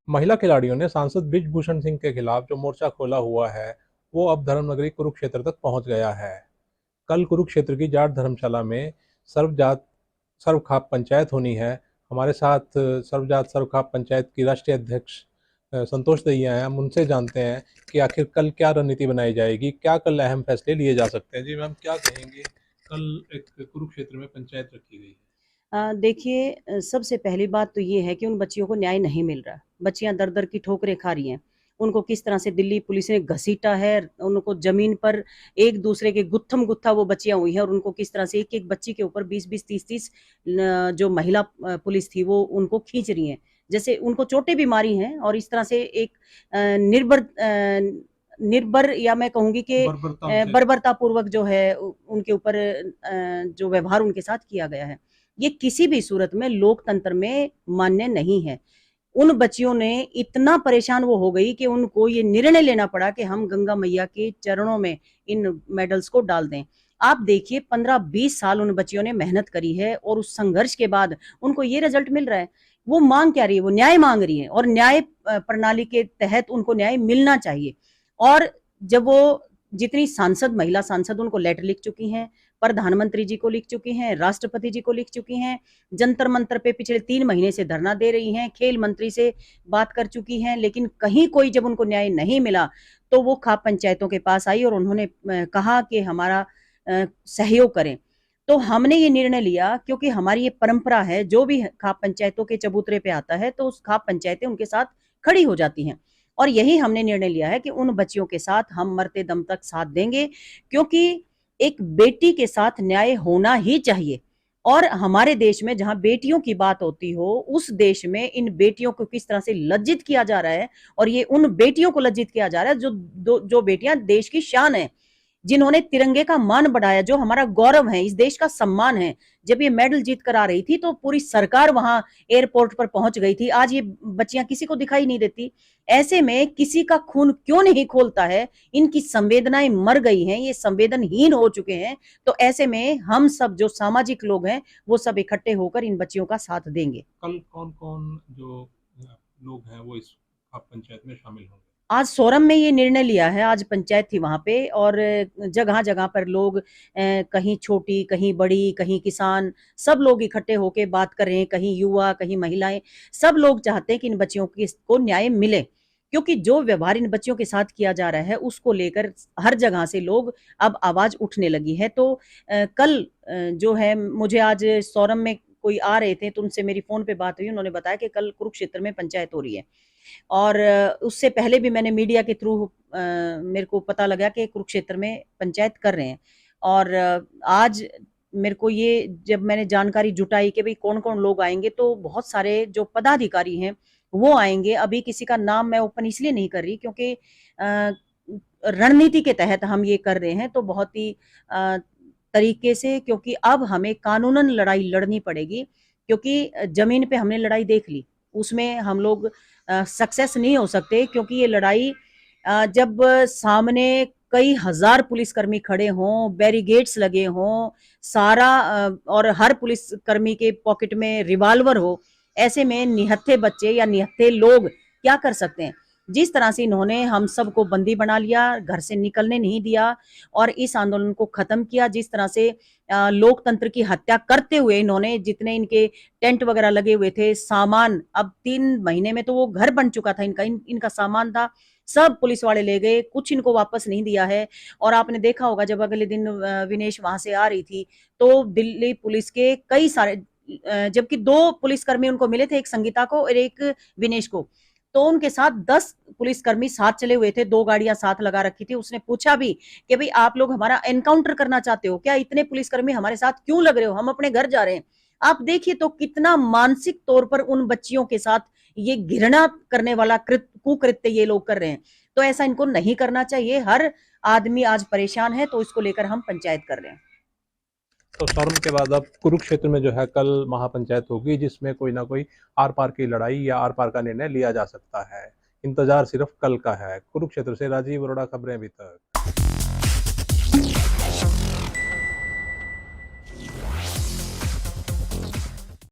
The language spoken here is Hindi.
महिला खिलाड़ियों ने सांसद ब्रिजभूषण सिंह के खिलाफ जो मोर्चा खोला हुआ है, वो अब धर्मनगरी कुरुक्षेत्र तक पहुंच गया है। कल कुरुक्षेत्र की जाट धर्मशाला में सर्वजात सर्वखाप पंचायत होनी है। हमारे साथ सर्वजात सर्वखाप पंचायत की राष्ट्रीय अध्यक्ष संतोष दहिया हैं। हम उनसे जानते हैं कि आखिर कल क्या रणनीति बनाई जाएगी, क्या कल अहम फैसले लिए जा सकते हैं। जी मैम, क्या कहेंगे? कल एक कुरुक्षेत्र में पंचायत रखी गई है। देखिए, सबसे पहली बात तो ये है कि उन बच्चियों को न्याय नहीं मिल रहा। बच्चियाँ दर-दर की ठोकरें खा रही हैं। उनको किस तरह से दिल्ली पुलिस ने घसीटा है, उनको ज़मीन पर एक-दूसरे के गुत्थम-गुत्था वो बच्चियाँ हुई हैं और उनको किस तरह से एक-एक बच्ची के ऊपर 20-20, 30-30 न जो महिला पुलिस थी वो उनको खींच रही हैं। जैसे उनको चोटें भी मारी हैं और इस तरह से एक निर्भर या मैं कहूँगी कि बर्बरतापूर्वक जो है उनके ऊपर जो व्यवहार उनके साथ किया गया है। ये किसी भी सूरत में लोकतंत्र में मान्य नहीं है। उन बच्चियों ने इतना परेशान वो हो गई कि उनको ये निर्णय लेना पड़ा कि हम गंगा मैया के चरणों में इन मेडल्स को डाल दें। आप देखिए 15-20 साल उन बच्चियों ने मेहनत करी है और उस संघर्ष के बाद उनको ये रिजल्ट मिल रहा है। वो मांग क्या रही है? वो न्याय मांग रही है और न्याय प्रणाली के तहत उनको न्याय मिलना चाहिए। और जब वो जितनी सांसद महिला सांसद उनको लेटर लिख चुकी हैं, प्रधानमंत्री जी को लिख चुकी हैं, राष्ट्रपति जी को लिख चुकी हैं, जंतर मंतर पे पिछले 3 महीने से धरना दे रही हैं, खेल मंत्री से बात कर चुकी हैं, लेकिन कहीं कोई जब उनको न्याय नहीं मिला, तो वो खाप पंचायतों के पास आई और उन्होंने कहा कि हमारा सहयोग करें। तो हमने ये निर्णय लिया क्योंकि हमारी ये परंपरा है, जो भी खाप पंचायतों के चबूतरे पे आता है, तो उस खाप पंचायतें उनके साथ खड़ी हो जाती हैं। और यही हमने निर्णय लिया है कि उन बच्चियों के साथ हम मरते दम तक साथ देंगे, क्योंकि एक बेटी के साथ न्याय होना ही चाहिए। और हमारे देश में जहाँ बेटियों की बात होती हो, उस देश में इन बेटियों को किस तरह से लज्जित किया जा रहा है और ये उन बेटियों को लज्जित किया जा रहा है जो बेटियां देश की शान है, जिन्होंने तिरंगे का मान बढ़ाया, जो हमारा गौरव है, इस देश का सम्मान है। जब ये मेडल जीत कर आ रही थी तो पूरी सरकार वहां एयरपोर्ट पर पहुंच गई थी। आज ये बच्चियां किसी को दिखाई नहीं देती। ऐसे में किसी का खून क्यों नहीं खोलता है? इनकी संवेदनाएं मर गई हैं, ये संवेदनहीन हो चुके हैं। तो ऐसे में हम सब जो सामाजिक लोग हैं वो सब इकट्ठे होकर इन बच्चियों का साथ देंगे। कल कौन कौन जो लोग हैं वो इस खाप पंचायत में शामिल होंगे? आज सोरम में ये निर्णय लिया है, आज पंचायत थी वहाँ पे और जगह-जगह पर लोग कहीं छोटी, कहीं बड़ी, कहीं किसान, सब लोग इकट्ठे होके बात कर रहे हैं, कहीं युवा, कहीं महिलाएँ, सब लोग चाहते हैं कि इन बच्चियों को न्याय मिले। क्योंकि जो व्यवहार इन बच्चियों के साथ किया जा रहा है, उसको लेकर हर जगह से लोग अब आवाज़ उठने लगी है। तो कल जो है मुझे आज सोरम में कोई आ रहे थे, तो उनसे मेरी फ़ोन पे बात हुई, उन्होंने बताया कि कल कुरुक्षेत्र में पंचायत हो रही है। और उससे पहले भी मैंने मीडिया के थ्रू मेरे को पता लगा कि कुरुक्षेत्र में पंचायत कर रहे हैं और आज मेरे को ये जब मैंने जानकारी जुटाई कि भाई कौन-कौन लोग आएँगे, तो बहुत सारे जो पदाधिकारी हैं, वो आएँगे। अभी किसी का नाम मैं ओपन इसलिए नहीं कर रही क्योंकि रणनीति के तहत हम ये कर रहे हैं, तो बहुत ही तरीके से, क्योंकि अब हमें कानूनन लड़ाई लड़नी पड़ेगी, क्योंकि ज़मीन पे हमने लड़ाई देख ली। उसमें हम लोग सक्सेस नहीं हो सकते, क्योंकि ये लड़ाई जब सामने कई हज़ार पुलिसकर्मी खड़े हों, बैरिकेड्स लगे हों, सारा और हर पुलिसकर्मी के पॉकेट में रिवॉल्वर हो, ऐसे में निहत्थे बच्चे या निहत्थे लोग क्या कर सकते हैं? जिस तरह से इन्होंने हम सबको बंदी बना लिया, घर से निकलने नहीं दिया और इस आंदोलन को ख़त्म किया, जिस तरह से लोकतंत्र की हत्या करते हुए इन्होंने जितने इनके टेंट वगैरह लगे हुए थे, सामान अब 3 महीने में तो वो घर बन चुका था इनका, इनका सामान था, सब पुलिस वाले ले गए, कुछ इनको वापस नहीं दिया है। और आपने देखा होगा जब अगले दिन विनेश वहाँ से आ रही थी, तो दिल्ली पुलिस के कई सारे जबकि 2 पुलिसकर्मी उनको मिले थे, एक संगीता को और एक विनेश को। तो उनके साथ 10 पुलिसकर्मी साथ चले हुए थे, 2 गाड़ियाँ साथ लगा रखी थी। उसने पूछा भी कि भई आप लोग हमारा एनकाउंटर करना चाहते हो क्या? इतने पुलिसकर्मी हमारे साथ क्यों लग रहे हो? हम अपने घर जा रहे हैं। आप देखिए तो कितना मानसिक तौर पर उन बच्चियों के साथ ये घृणा करने वाला कुकृत्य ये लोग कर रहे हैं। तो ऐसा इनको नहीं करना चाहिए। हर आदमी आज परेशान है, तो इसको लेकर हम पंचायत कर रहे हैं। तो सोरम के बाद अब कुरुक्षेत्र में जो है कल महापंचायत होगी, जिसमें कोई ना कोई आर पार की लड़ाई या आर पार का निर्णय लिया जा सकता है। इंतजार सिर्फ कल का है। कुरुक्षेत्र से राजीव अरोड़ा, खबरें अभी तक।